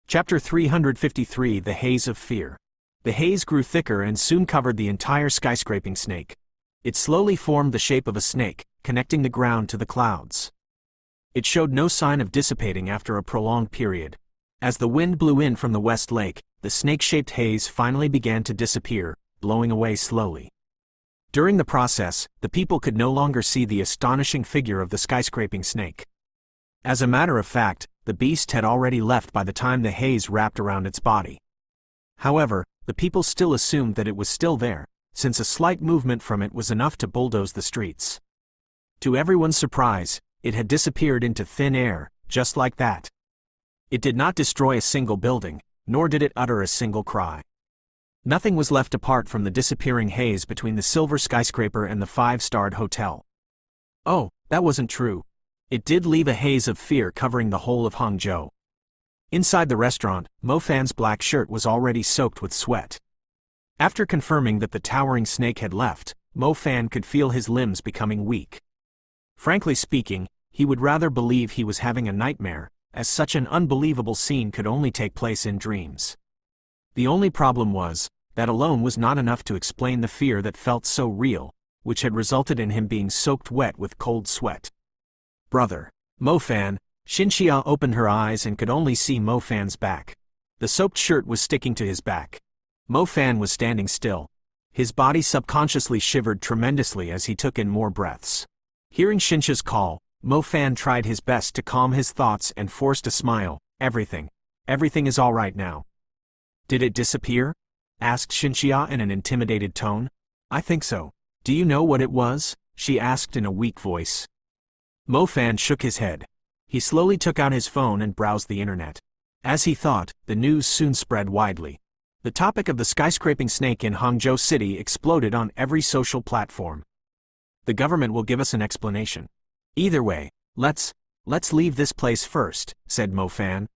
Chapter 353 The Haze of Fear. The haze grew thicker and soon covered the entire skyscraping snake. It slowly formed the shape of a snake, connecting the ground to the clouds. It showed no sign of dissipating after a prolonged period. As the wind blew in from the West Lake, the snake-shaped haze finally began to disappear, blowing away slowly. During the process, the people could no longer see the astonishing figure of the skyscraping snake. As a matter of fact, the beast had already left by the time the haze wrapped around its body. However, the people still assumed that it was still there, since a slight movement from it was enough to bulldoze the streets. To everyone's surprise, it had disappeared into thin air, just like that. It did not destroy a single building, nor did it utter a single cry. Nothing was left apart from the disappearing haze between the silver skyscraper and the five-starred hotel. Oh, that wasn't true. It did leave a haze of fear covering the whole of Hangzhou. Inside the restaurant, Mo Fan's black shirt was already soaked with sweat. After confirming that the towering snake had left, Mo Fan could feel his limbs becoming weak. Frankly speaking, he would rather believe he was having a nightmare, as such an unbelievable scene could only take place in dreams. The only problem was, that alone was not enough to explain the fear that felt so real, which had resulted in him being soaked wet with cold sweat. Brother. Mo Fan. Xinxia opened her eyes and could only see Mo Fan's back. The soaked shirt was sticking to his back. Mo Fan was standing still. His body subconsciously shivered tremendously as he took in more breaths. Hearing Xinxia's call, Mo Fan tried his best to calm his thoughts and forced a smile. Everything is all right now. Did it disappear? Asked Xinxia in an intimidated tone. I think so. Do you know what it was? She asked in a weak voice. Mo Fan shook his head. He slowly took out his phone and browsed the internet. As he thought, the news soon spread widely. The topic of the skyscraping snake in Hangzhou City exploded on every social platform. The government will give us an explanation. Either way, let's leave this place first, said Mo Fan.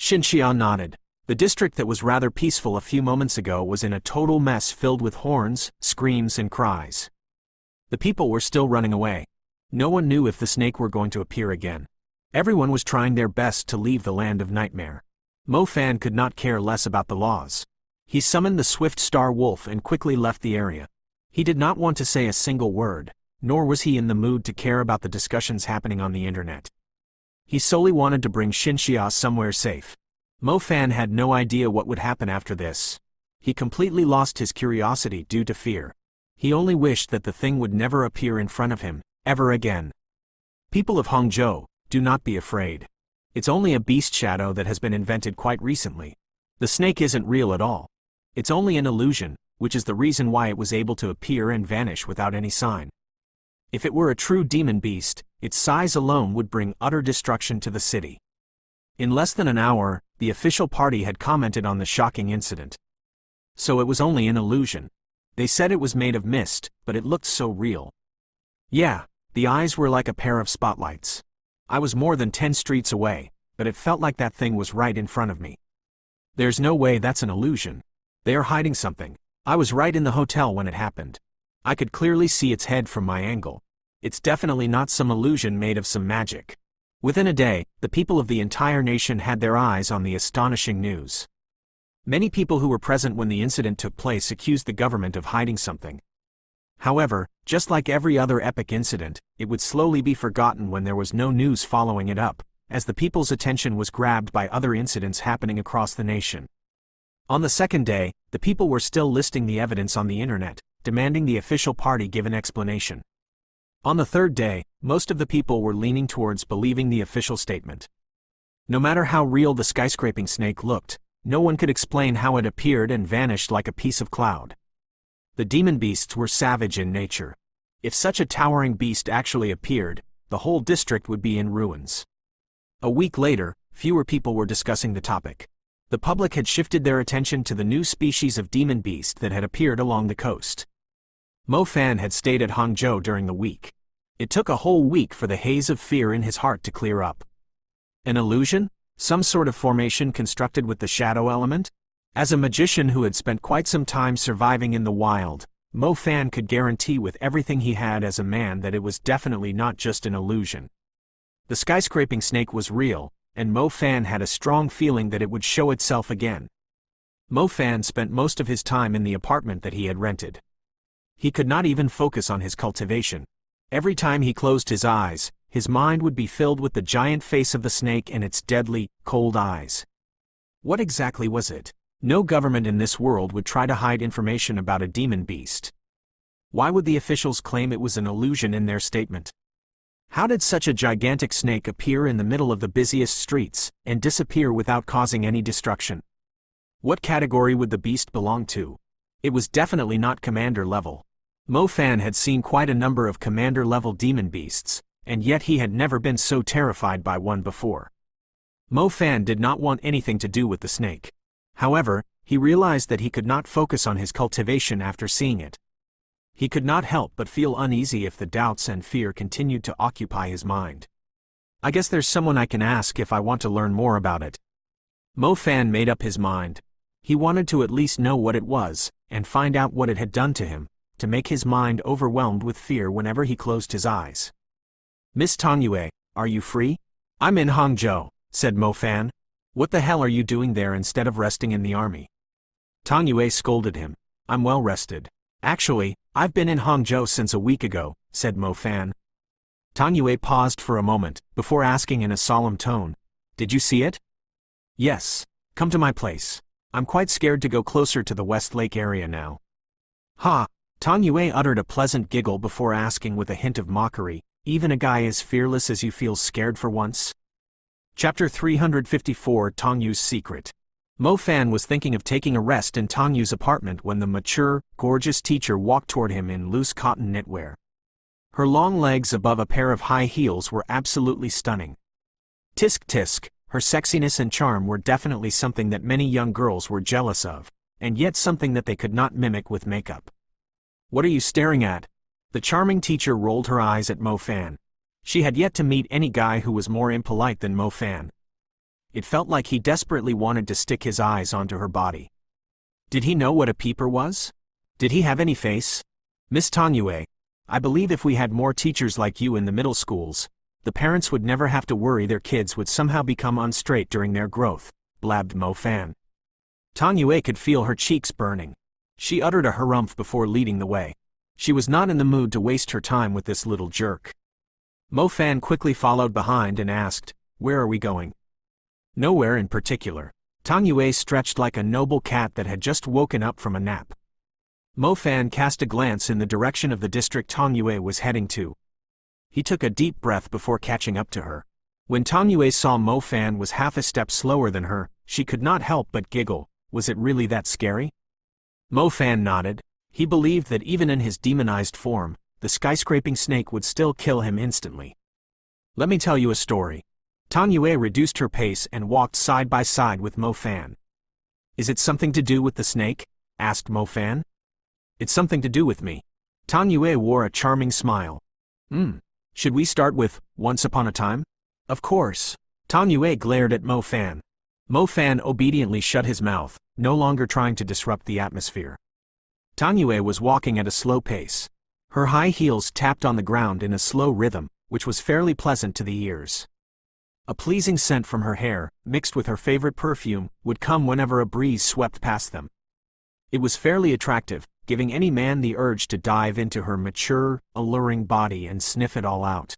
Xinxia nodded. The district that was rather peaceful a few moments ago was in a total mess filled with horns, screams and cries. The people were still running away. No one knew if the snake were going to appear again. Everyone was trying their best to leave the land of nightmare. Mo Fan could not care less about the laws. He summoned the swift star wolf and quickly left the area. He did not want to say a single word, nor was he in the mood to care about the discussions happening on the internet. He solely wanted to bring Xinxia somewhere safe. Mo Fan had no idea what would happen after this. He completely lost his curiosity due to fear. He only wished that the thing would never appear in front of him, ever again. People of Hangzhou, do not be afraid. It's only a beast shadow that has been invented quite recently. The snake isn't real at all. It's only an illusion, which is the reason why it was able to appear and vanish without any sign. If it were a true demon beast, its size alone would bring utter destruction to the city. In less than an hour, the official party had commented on the shocking incident. So it was only an illusion. They said it was made of mist, but it looked so real. Yeah, the eyes were like a pair of spotlights. I was more than 10 streets away, but it felt like that thing was right in front of me. There's no way that's an illusion. They are hiding something. I was right in the hotel when it happened. I could clearly see its head from my angle. It's definitely not some illusion made of some magic. Within a day, the people of the entire nation had their eyes on the astonishing news. Many people who were present when the incident took place accused the government of hiding something. However, just like every other epic incident, it would slowly be forgotten when there was no news following it up, as the people's attention was grabbed by other incidents happening across the nation. On the second day, the people were still listing the evidence on the internet, demanding the official party give an explanation. On the third day, most of the people were leaning towards believing the official statement. No matter how real the skyscraping snake looked, no one could explain how it appeared and vanished like a piece of cloud. The demon beasts were savage in nature. If such a towering beast actually appeared, the whole district would be in ruins. A week later, fewer people were discussing the topic. The public had shifted their attention to the new species of demon beast that had appeared along the coast. Mo Fan had stayed at Hangzhou during the week. It took a whole week for the haze of fear in his heart to clear up. An illusion? Some sort of formation constructed with the shadow element? As a magician who had spent quite some time surviving in the wild, Mo Fan could guarantee with everything he had as a man that it was definitely not just an illusion. The skyscraping snake was real, and Mo Fan had a strong feeling that it would show itself again. Mo Fan spent most of his time in the apartment that he had rented. He could not even focus on his cultivation. Every time he closed his eyes, his mind would be filled with the giant face of the snake and its deadly, cold eyes. What exactly was it? No government in this world would try to hide information about a demon beast. Why would the officials claim it was an illusion in their statement? How did such a gigantic snake appear in the middle of the busiest streets and disappear without causing any destruction? What category would the beast belong to? It was definitely not commander level. Mo Fan had seen quite a number of commander level demon beasts, and yet he had never been so terrified by one before. Mo Fan did not want anything to do with the snake. However, he realized that he could not focus on his cultivation after seeing it. He could not help but feel uneasy if the doubts and fear continued to occupy his mind. I guess there's someone I can ask if I want to learn more about it. Mo Fan made up his mind. He wanted to at least know what it was, and find out what it had done to him, to make his mind overwhelmed with fear whenever he closed his eyes. Miss Tong Yue, are you free? I'm in Hangzhou, said Mo Fan. What the hell are you doing there instead of resting in the army? Tong Yue scolded him. I'm well rested. Actually, I've been in Hangzhou since a week ago, said Mo Fan. Tong Yue paused for a moment, before asking in a solemn tone, did you see it? Yes. Come to my place. I'm quite scared to go closer to the West Lake area now. Ha! Tong Yue uttered a pleasant giggle before asking with a hint of mockery, even a guy as fearless as you feel scared for once? Chapter 354 Tong Yu's Secret. Mo Fan was thinking of taking a rest in Tong Yu's apartment when the mature, gorgeous teacher walked toward him in loose cotton knitwear. Her long legs above a pair of high heels were absolutely stunning. Tisk tisk, her sexiness and charm were definitely something that many young girls were jealous of, and yet something that they could not mimic with makeup. What are you staring at? The charming teacher rolled her eyes at Mo Fan. She had yet to meet any guy who was more impolite than Mo Fan. It felt like he desperately wanted to stick his eyes onto her body. Did he know what a peeper was? Did he have any face? Miss Tong Yue, I believe if we had more teachers like you in the middle schools, the parents would never have to worry their kids would somehow become unstraight during their growth, blabbed Mo Fan. Tong Yue could feel her cheeks burning. She uttered a harumph before leading the way. She was not in the mood to waste her time with this little jerk. Mo Fan quickly followed behind and asked, where are we going? Nowhere in particular. Tong Yue stretched like a noble cat that had just woken up from a nap. Mo Fan cast a glance in the direction of the district Tong Yue was heading to. He took a deep breath before catching up to her. When Tong Yue saw Mo Fan was half a step slower than her, she could not help but giggle. Was it really that scary? Mo Fan nodded. He believed that even in his demonized form, the skyscraping snake would still kill him instantly. Let me tell you a story. Tong Yue reduced her pace and walked side by side with Mo Fan. Is it something to do with the snake? Asked Mo Fan. It's something to do with me. Tong Yue wore a charming smile. Should we start with, Once Upon a Time? Of course. Tong Yue glared at Mo Fan. Mo Fan obediently shut his mouth, no longer trying to disrupt the atmosphere. Tong Yue was walking at a slow pace. Her high heels tapped on the ground in a slow rhythm, which was fairly pleasant to the ears. A pleasing scent from her hair, mixed with her favorite perfume, would come whenever a breeze swept past them. It was fairly attractive, giving any man the urge to dive into her mature, alluring body and sniff it all out.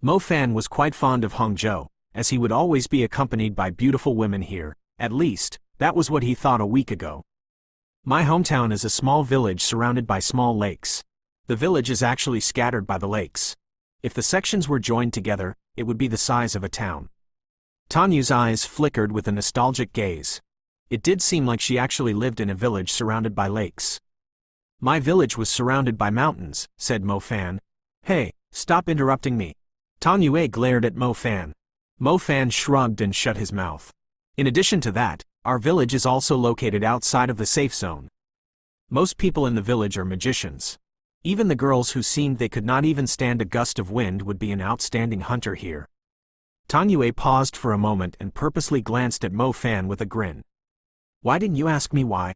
Mo Fan was quite fond of Hangzhou, as he would always be accompanied by beautiful women here. At least, that was what he thought a week ago. My hometown is a small village surrounded by small lakes. The village is actually scattered by the lakes. If the sections were joined together, it would be the size of a town. Tong Yu's eyes flickered with a nostalgic gaze. It did seem like she actually lived in a village surrounded by lakes. My village was surrounded by mountains, said Mo Fan. Hey, stop interrupting me. Tong Yue glared at Mo Fan. Mo Fan shrugged and shut his mouth. In addition to that, our village is also located outside of the safe zone. Most people in the village are magicians. Even the girls who seemed they could not even stand a gust of wind would be an outstanding hunter here. Tong Yue paused for a moment and purposely glanced at Mo Fan with a grin. Why didn't you ask me why?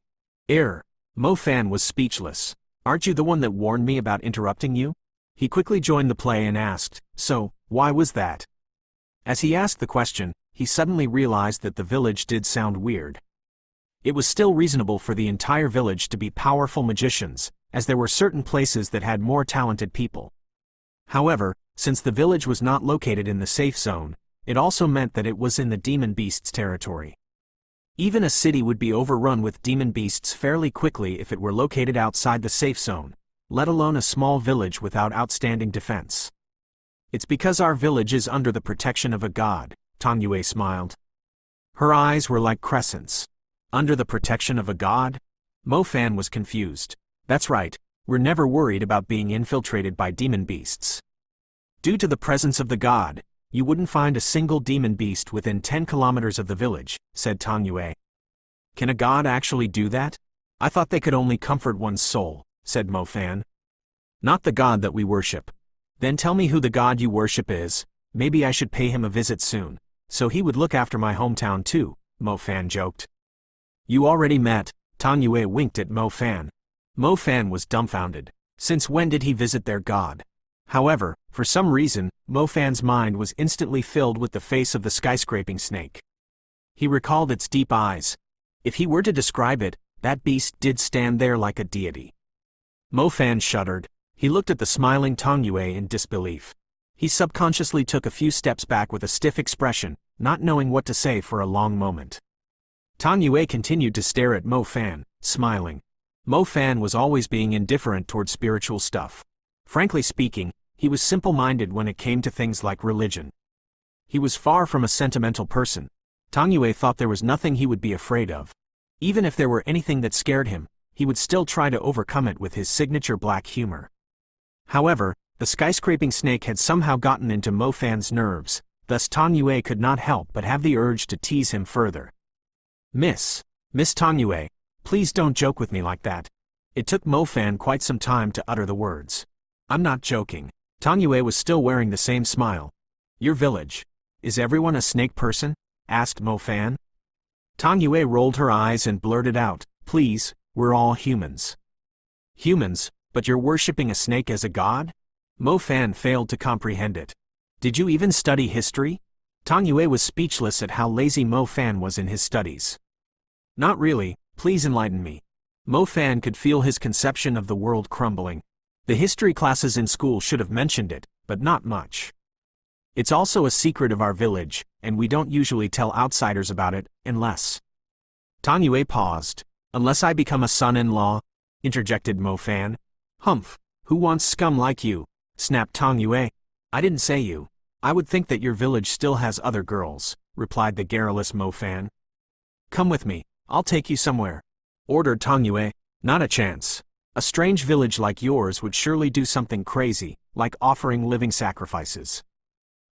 Mo Fan was speechless. Aren't you the one that warned me about interrupting you? He quickly joined the play and asked, so, why was that? As he asked the question, he suddenly realized that the village did sound weird. It was still reasonable for the entire village to be powerful magicians, as there were certain places that had more talented people. However, since the village was not located in the safe zone, it also meant that it was in the demon beasts' territory. Even a city would be overrun with demon beasts fairly quickly if it were located outside the safe zone, let alone a small village without outstanding defense. It's because our village is under the protection of a god, Tang Yue smiled. Her eyes were like crescents. Under the protection of a god? Mo Fan was confused. That's right, we're never worried about being infiltrated by demon beasts. Due to the presence of the god, you wouldn't find a single demon beast within 10 kilometers of the village, said Tang Yue. Can a god actually do that? I thought they could only comfort one's soul, said Mo Fan. Not the god that we worship. Then tell me who the god you worship is. Maybe I should pay him a visit soon, so he would look after my hometown too, Mo Fan joked. You already met, Tang Yue winked at Mo Fan. Mo Fan was dumbfounded. Since when did he visit their god? However, for some reason, Mo Fan's mind was instantly filled with the face of the skyscraping snake. He recalled its deep eyes. If he were to describe it, that beast did stand there like a deity. Mo Fan shuddered. He looked at the smiling Tang Yue in disbelief. He subconsciously took a few steps back with a stiff expression, not knowing what to say for a long moment. Tang Yue continued to stare at Mo Fan, smiling. Mo Fan was always being indifferent toward spiritual stuff. Frankly speaking, he was simple-minded when it came to things like religion. He was far from a sentimental person. Tang Yue thought there was nothing he would be afraid of. Even if there were anything that scared him, he would still try to overcome it with his signature black humor. However, the skyscraping snake had somehow gotten into Mo Fan's nerves, thus Tang Yue could not help but have the urge to tease him further. Miss Tang Yue, please don't joke with me like that. It took Mo Fan quite some time to utter the words. I'm not joking. Tang Yue was still wearing the same smile. Your village. Is everyone a snake person? Asked Mo Fan. Tang Yue rolled her eyes and blurted out, please, we're all humans. Humans, but you're worshipping a snake as a god? Mo Fan failed to comprehend it. Did you even study history? Tang Yue was speechless at how lazy Mo Fan was in his studies. Not really, please enlighten me. Mo Fan could feel his conception of the world crumbling. The history classes in school should have mentioned it, but not much. It's also a secret of our village, and we don't usually tell outsiders about it, unless... Tang Yue paused. Unless I become a son-in-law, interjected Mo Fan. Humph, who wants scum like you? Snapped Tang Yue. I didn't say you. I would think that your village still has other girls, replied the garrulous Mo Fan. Come with me, I'll take you somewhere, ordered Tang Yue. Not a chance. A strange village like yours would surely do something crazy, like offering living sacrifices.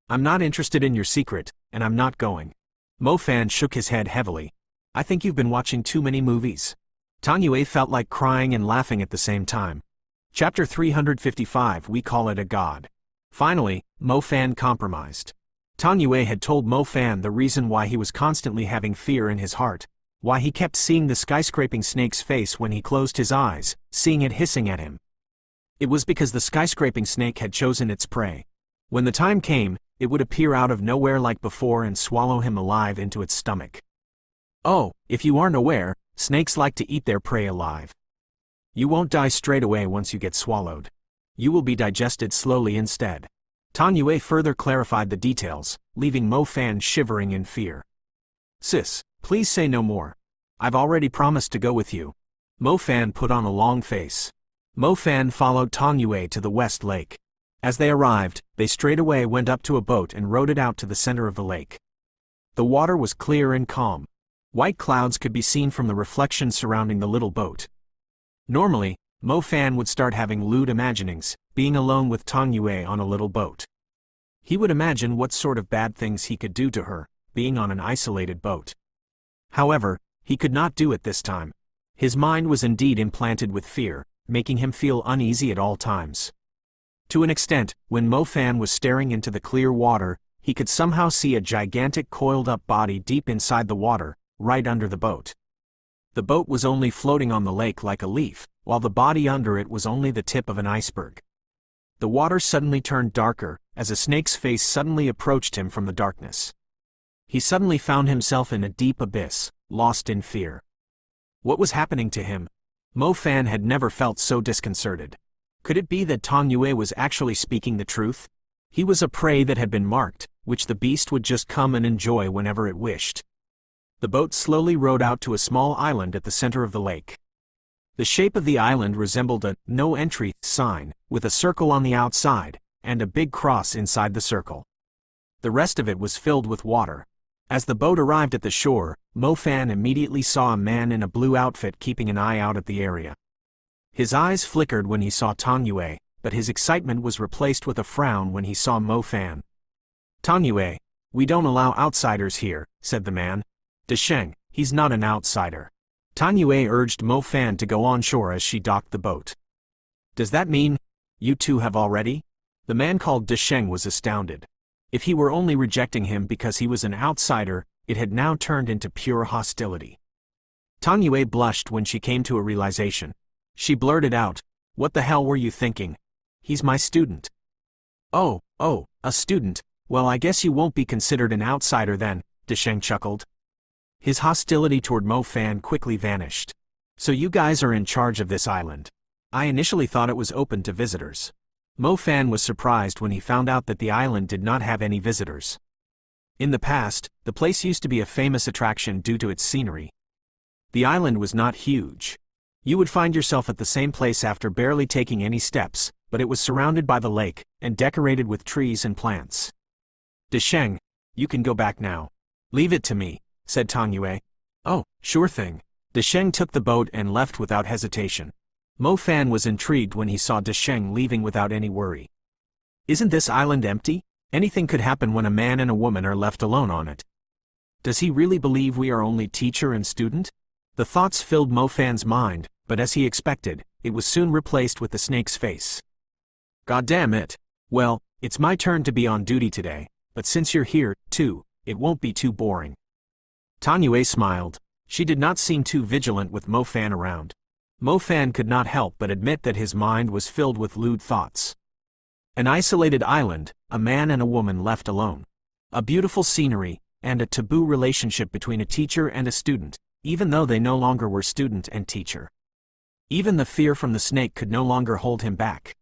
I'm not interested in your secret, and I'm not going. Mo Fan shook his head heavily. I think you've been watching too many movies. Tang Yue felt like crying and laughing at the same time. Chapter 355. We call it a god. Finally, Mo Fan compromised. Tang Yue had told Mo Fan the reason why he was constantly having fear in his heart, why he kept seeing the skyscraping snake's face when he closed his eyes, seeing it hissing at him. It was because the skyscraping snake had chosen its prey. When the time came, it would appear out of nowhere like before and swallow him alive into its stomach. Oh, if you aren't aware, snakes like to eat their prey alive. You won't die straight away once you get swallowed. You will be digested slowly instead. Tang Yue further clarified the details, leaving Mo Fan shivering in fear. Sis, please say no more. I've already promised to go with you. Mo Fan put on a long face. Mo Fan followed Tang Yue to the West Lake. As they arrived, they straightaway went up to a boat and rowed it out to the center of the lake. The water was clear and calm. White clouds could be seen from the reflection surrounding the little boat. Normally, Mo Fan would start having lewd imaginings, being alone with Tang Yue on a little boat. He would imagine what sort of bad things he could do to her, being on an isolated boat. However, he could not do it this time. His mind was indeed implanted with fear, making him feel uneasy at all times. To an extent, when Mo Fan was staring into the clear water, he could somehow see a gigantic coiled-up body deep inside the water, right under the boat. The boat was only floating on the lake like a leaf, while the body under it was only the tip of an iceberg. The water suddenly turned darker, as a snake's face suddenly approached him from the darkness. He suddenly found himself in a deep abyss, lost in fear. What was happening to him? Mo Fan had never felt so disconcerted. Could it be that Tong Yue was actually speaking the truth? He was a prey that had been marked, which the beast would just come and enjoy whenever it wished. The boat slowly rowed out to a small island at the center of the lake. The shape of the island resembled a "no entry" sign, with a circle on the outside, and a big cross inside the circle. The rest of it was filled with water. As the boat arrived at the shore, Mo Fan immediately saw a man in a blue outfit keeping an eye out at the area. His eyes flickered when he saw Tong Yue, but his excitement was replaced with a frown when he saw Mo Fan. "Tong Yue, we don't allow outsiders here," said the man. "Desheng, he's not an outsider." Tong Yue urged Mo Fan to go on shore as she docked the boat. "Does that mean you two have already?" The man called Desheng was astounded. If he were only rejecting him because he was an outsider, it had now turned into pure hostility. Tong Yue blushed when she came to a realization. She blurted out, "What the hell were you thinking? He's my student." Oh, a student. Well, I guess you won't be considered an outsider then," Desheng chuckled. His hostility toward Mo Fan quickly vanished. "So you guys are in charge of this island. I initially thought it was open to visitors." Mo Fan was surprised when he found out that the island did not have any visitors. In the past, the place used to be a famous attraction due to its scenery. The island was not huge. You would find yourself at the same place after barely taking any steps, but it was surrounded by the lake, and decorated with trees and plants. "Desheng, you can go back now. Leave it to me," said Tong Yue. "Oh, sure thing." Desheng took the boat and left without hesitation. Mo Fan was intrigued when he saw Desheng leaving without any worry. "Isn't this island empty? Anything could happen when a man and a woman are left alone on it. Does he really believe we are only teacher and student?" The thoughts filled Mo Fan's mind, but as he expected, it was soon replaced with the snake's face. "God damn it. Well, it's my turn to be on duty today, but since you're here, too, it won't be too boring." Tong Yue smiled. She did not seem too vigilant with Mo Fan around. Mo Fan could not help but admit that his mind was filled with lewd thoughts. An isolated island, a man and a woman left alone. A beautiful scenery, and a taboo relationship between a teacher and a student, even though they no longer were student and teacher. Even the fear from the snake could no longer hold him back.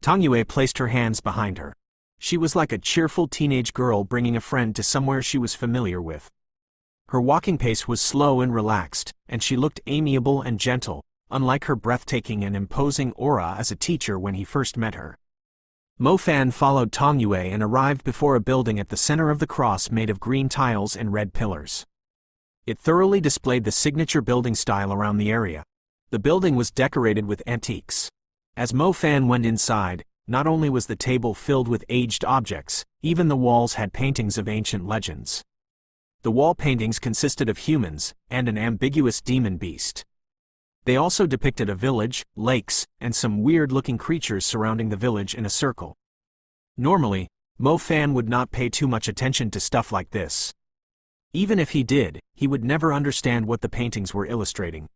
Tong Yue placed her hands behind her. She was like a cheerful teenage girl bringing a friend to somewhere she was familiar with. Her walking pace was slow and relaxed, and she looked amiable and gentle, unlike her breathtaking and imposing aura as a teacher when he first met her. Mo Fan followed Tong Yue and arrived before a building at the center of the cross made of green tiles and red pillars. It thoroughly displayed the signature building style around the area. The building was decorated with antiques. As Mo Fan went inside, not only was the table filled with aged objects, even the walls had paintings of ancient legends. The wall paintings consisted of humans, and an ambiguous demon beast. They also depicted a village, lakes, and some weird-looking creatures surrounding the village in a circle. Normally, Mo Fan would not pay too much attention to stuff like this. Even if he did, he would never understand what the paintings were illustrating.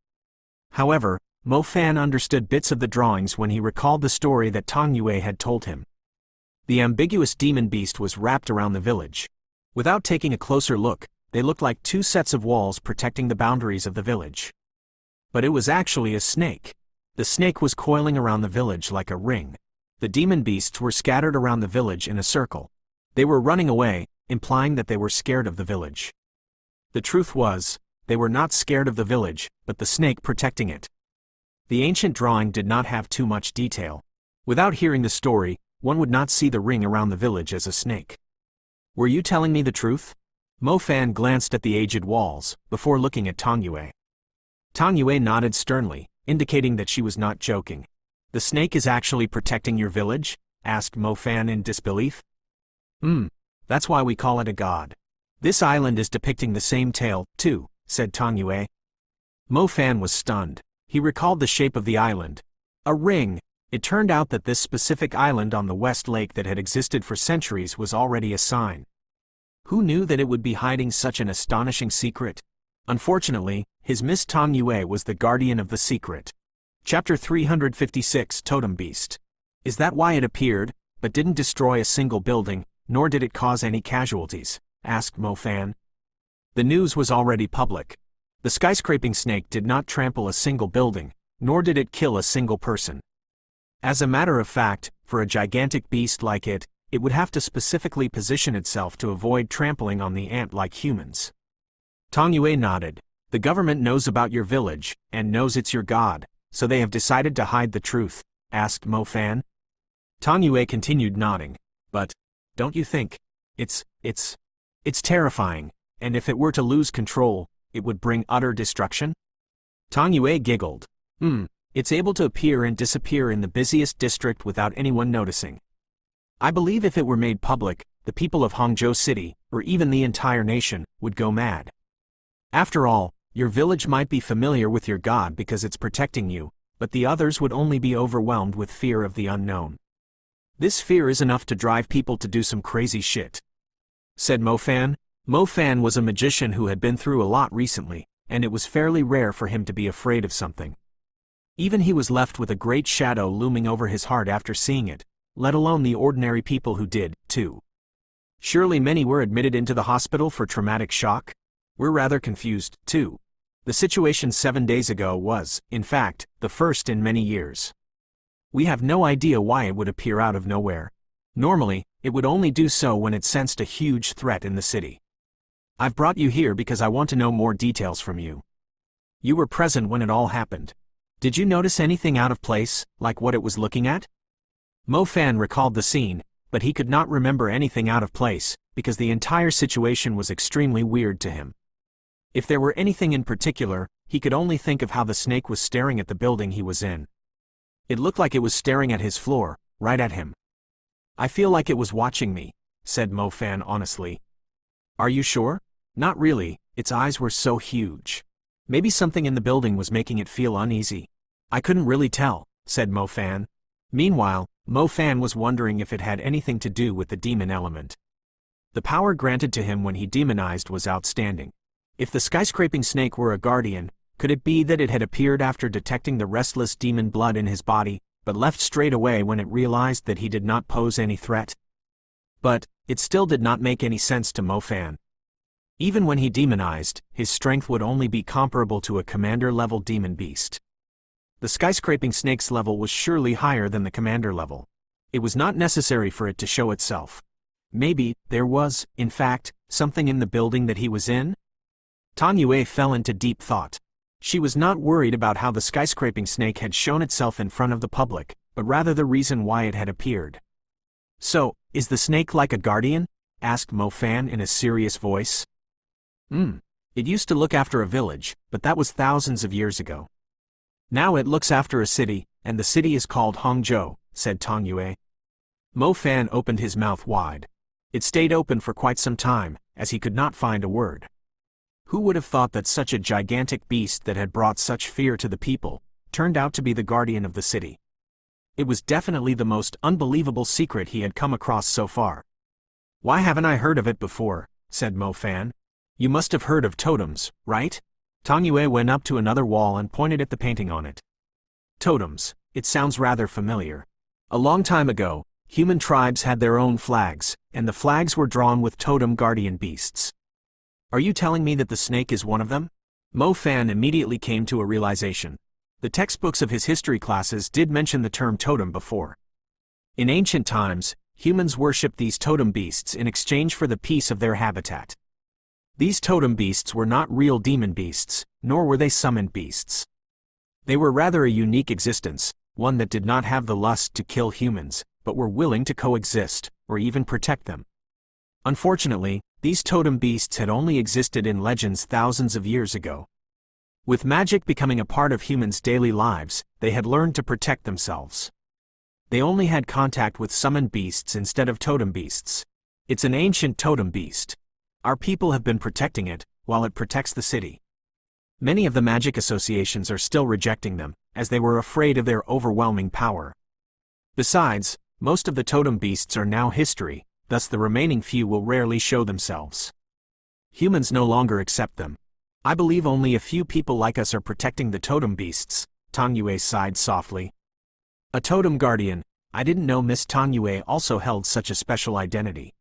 However, Mo Fan understood bits of the drawings when he recalled the story that Tong Yue had told him. The ambiguous demon beast was wrapped around the village. Without taking a closer look, they looked like two sets of walls protecting the boundaries of the village. But it was actually a snake. The snake was coiling around the village like a ring. The demon beasts were scattered around the village in a circle. They were running away, implying that they were scared of the village. The truth was, they were not scared of the village, but the snake protecting it. The ancient drawing did not have too much detail. Without hearing the story, one would not see the ring around the village as a snake. "Were you telling me the truth?" Mo Fan glanced at the aged walls, before looking at Tong Yue. Tong Yue nodded sternly, indicating that she was not joking. "The snake is actually protecting your village?" asked Mo Fan in disbelief. That's why we call it a god. This island is depicting the same tale, too," said Tong Yue. Mo Fan was stunned. He recalled the shape of the island. A ring! It turned out that this specific island on the West Lake that had existed for centuries was already a sign. Who knew that it would be hiding such an astonishing secret? Unfortunately, his Miss Tong Yue was the guardian of the secret. Chapter 356 Totem Beast. Is that why it appeared, but didn't destroy a single building, nor did it cause any casualties? Asked Mo Fan. The news was already public. The skyscraping snake did not trample a single building, nor did it kill a single person. As a matter of fact, for a gigantic beast like it, it would have to specifically position itself to avoid trampling on the ant like humans. Tong Yue nodded. The government knows about your village, and knows it's your god, so they have decided to hide the truth, asked Mo Fan. Tong Yue continued nodding. But, don't you think, it's terrifying, and if it were to lose control, it would bring utter destruction? Tong Yue giggled. It's able to appear and disappear in the busiest district without anyone noticing. I believe if it were made public, the people of Hangzhou City, or even the entire nation, would go mad. After all, your village might be familiar with your god because it's protecting you, but the others would only be overwhelmed with fear of the unknown. This fear is enough to drive people to do some crazy shit, said Mo Fan. Mo Fan was a magician who had been through a lot recently, and it was fairly rare for him to be afraid of something. Even he was left with a great shadow looming over his heart after seeing it, let alone the ordinary people who did, too. Surely many were admitted into the hospital for traumatic shock? We're rather confused, too. The situation 7 days ago was, in fact, the first in many years. We have no idea why it would appear out of nowhere. Normally, it would only do so when it sensed a huge threat in the city. I've brought you here because I want to know more details from you. You were present when it all happened. Did you notice anything out of place, like what it was looking at? Mo Fan recalled the scene, but he could not remember anything out of place, because the entire situation was extremely weird to him. If there were anything in particular, he could only think of how the snake was staring at the building he was in. It looked like it was staring at his floor, right at him. I feel like it was watching me, said Mo Fan honestly. Are you sure? Not really, its eyes were so huge. Maybe something in the building was making it feel uneasy. I couldn't really tell, said Mo Fan. Meanwhile, Mo Fan was wondering if it had anything to do with the demon element. The power granted to him when he demonized was outstanding. If the skyscraping snake were a guardian, could it be that it had appeared after detecting the restless demon blood in his body, but left straight away when it realized that he did not pose any threat? But, it still did not make any sense to Mo Fan. Even when he demonized, his strength would only be comparable to a commander-level demon beast. The skyscraping snake's level was surely higher than the commander level. It was not necessary for it to show itself. Maybe, there was, in fact, something in the building that he was in? Tong Yue fell into deep thought. She was not worried about how the skyscraping snake had shown itself in front of the public, but rather the reason why it had appeared. So, is the snake like a guardian? Asked Mo Fan in a serious voice. It used to look after a village, but that was thousands of years ago. Now it looks after a city, and the city is called Hangzhou, said Tong Yue. Mo Fan opened his mouth wide. It stayed open for quite some time, as he could not find a word. Who would have thought that such a gigantic beast that had brought such fear to the people, turned out to be the guardian of the city? It was definitely the most unbelievable secret he had come across so far. Why haven't I heard of it before? Said Mo Fan. You must have heard of totems, right? Tong Yue went up to another wall and pointed at the painting on it. Totems, it sounds rather familiar. A long time ago, human tribes had their own flags, and the flags were drawn with totem guardian beasts. Are you telling me that the snake is one of them? Mo Fan immediately came to a realization. The textbooks of his history classes did mention the term totem before. In ancient times, humans worshipped these totem beasts in exchange for the peace of their habitat. These totem beasts were not real demon beasts, nor were they summoned beasts. They were rather a unique existence, one that did not have the lust to kill humans, but were willing to coexist, or even protect them. Unfortunately, these totem beasts had only existed in legends thousands of years ago. With magic becoming a part of humans' daily lives, they had learned to protect themselves. They only had contact with summoned beasts instead of totem beasts. It's an ancient totem beast. Our people have been protecting it, while it protects the city. Many of the magic associations are still rejecting them, as they were afraid of their overwhelming power. Besides, most of the totem beasts are now history, thus the remaining few will rarely show themselves. Humans no longer accept them. I believe only a few people like us are protecting the totem beasts, Tong Yue sighed softly. A totem guardian, I didn't know Miss Tong Yue also held such a special identity.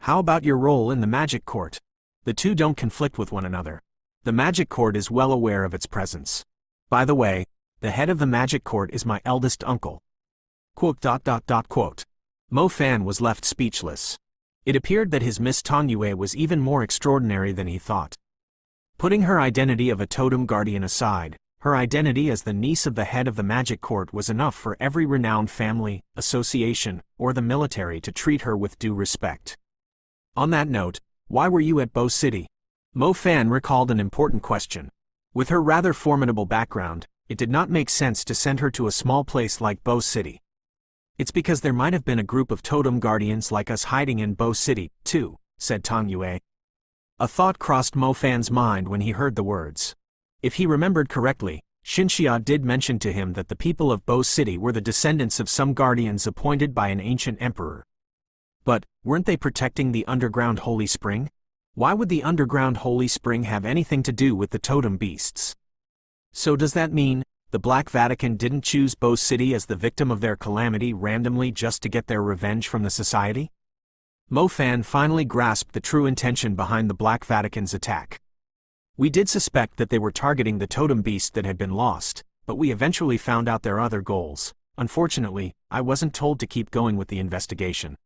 How about your role in the magic court? The two don't conflict with one another. The magic court is well aware of its presence. By the way, the head of the magic court is my eldest uncle. Quote. Mo Fan was left speechless. It appeared that his Miss Tong Yue was even more extraordinary than he thought. Putting her identity of a totem guardian aside, her identity as the niece of the head of the magic court was enough for every renowned family, association, or the military to treat her with due respect. On that note, why were you at Bo City? Mo Fan recalled an important question. With her rather formidable background, it did not make sense to send her to a small place like Bo City. It's because there might have been a group of totem guardians like us hiding in Bo City, too, said Tong Yue. A thought crossed Mo Fan's mind when he heard the words. If he remembered correctly, Xinxia did mention to him that the people of Bo City were the descendants of some guardians appointed by an ancient emperor. But, weren't they protecting the underground holy spring? Why would the underground holy spring have anything to do with the totem beasts? So does that mean the Black Vatican didn't choose Bo City as the victim of their calamity randomly just to get their revenge from the society? Mo Fan finally grasped the true intention behind the Black Vatican's attack. We did suspect that they were targeting the totem beast that had been lost, but we eventually found out their other goals. Unfortunately, I wasn't told to keep going with the investigation.